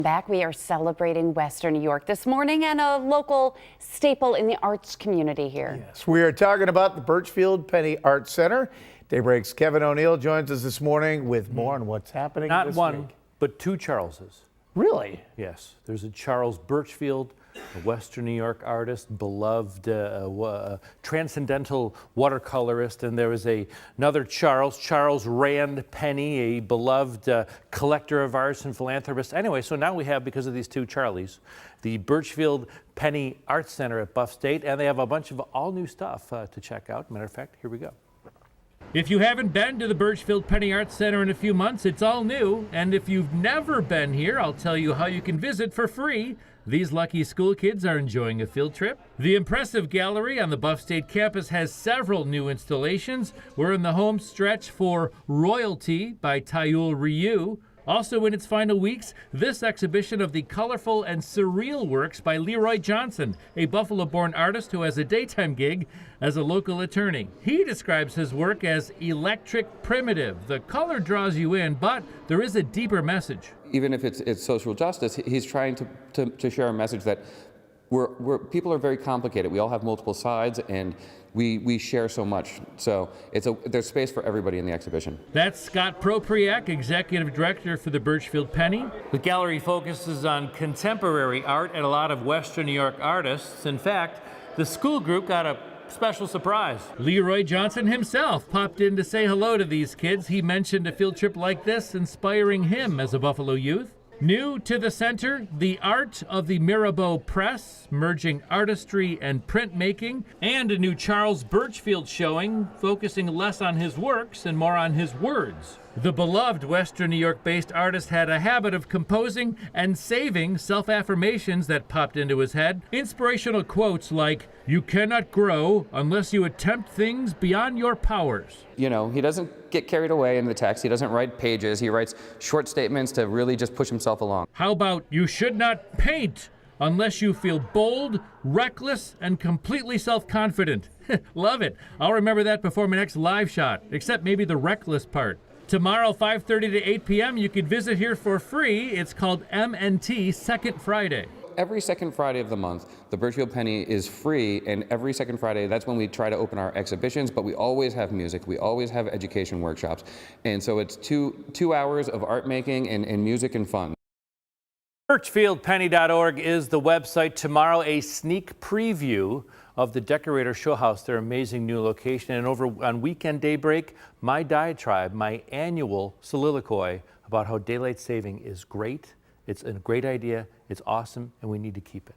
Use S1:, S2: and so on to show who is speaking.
S1: Back, we are celebrating Western New York this morning and a local staple in the arts community here.
S2: Yes, we are talking about the Burchfield Penney Art Center. Daybreak's Kevin O'Neill joins us this morning with more on what's happening
S3: Not
S2: this
S3: one,
S2: week.
S3: but two Charleses.
S2: Really?
S3: Yes, there's a Charles Burchfield, a Western New York artist, beloved transcendental watercolorist, and there is another Charles Rand Penney, a beloved collector of arts and philanthropist. Anyway, so now we have, because of these two Charlies, the Burchfield Penney Art Center at Buff State, and they have a bunch of all new stuff to check out. Matter of fact, here we go.
S4: If you haven't been to the Burchfield Penney Art Center in a few months, it's all new. And if you've never been here, I'll tell you how you can visit for free. These lucky school kids are enjoying a field trip. The impressive gallery on the Buff State campus has several new installations. We're in the home stretch for Royalty by Tayul Ryu. Also in its final weeks, this exhibition of the colorful and surreal works by Leroi Johnson, a Buffalo-born artist who has a daytime gig as a local attorney. He describes his work as electric primitive. The color draws you in, but there is a deeper message.
S5: Even if it's social justice, he's trying to share a message that people are very complicated. We all have multiple sides, and we share so much. So there's space for everybody in the exhibition.
S4: That's Scott Propriak, Executive Director for the Burchfield Penney.
S3: The gallery focuses on contemporary art and a lot of Western New York artists. In fact, the school group got a special surprise.
S4: Leroi Johnson himself popped in to say hello to these kids. He mentioned a field trip like this inspiring him as a Buffalo youth. New to the center, the art of the Mirabeau Press, merging artistry and printmaking, and a new Charles Burchfield showing, focusing less on his works and more on his words. The beloved Western New York-based artist had a habit of composing and saving self-affirmations that popped into his head. Inspirational quotes like, "You cannot grow unless you attempt things beyond your powers."
S5: You know, he doesn't get carried away in the text. He doesn't write pages. He writes short statements to really just push himself along.
S4: How about, "You should not paint unless you feel bold, reckless, and completely self-confident." Love it. I'll remember that before my next live shot, except maybe the reckless part. Tomorrow, 5:30 to 8 p.m., you can visit here for free. It's called M&T Second Friday.
S5: Every second Friday of the month, the Burchfield Penney is free, and every second Friday, that's when we try to open our exhibitions, but we always have music, we always have education workshops, and so it's two hours of art making and music and fun.
S3: Burchfieldpenny.org is the website. Tomorrow, a sneak preview of the Decorator Show House, their amazing new location. And over on Weekend Daybreak, my diatribe, my annual soliloquy about how daylight saving is great. It's a great idea, it's awesome, and we need to keep it.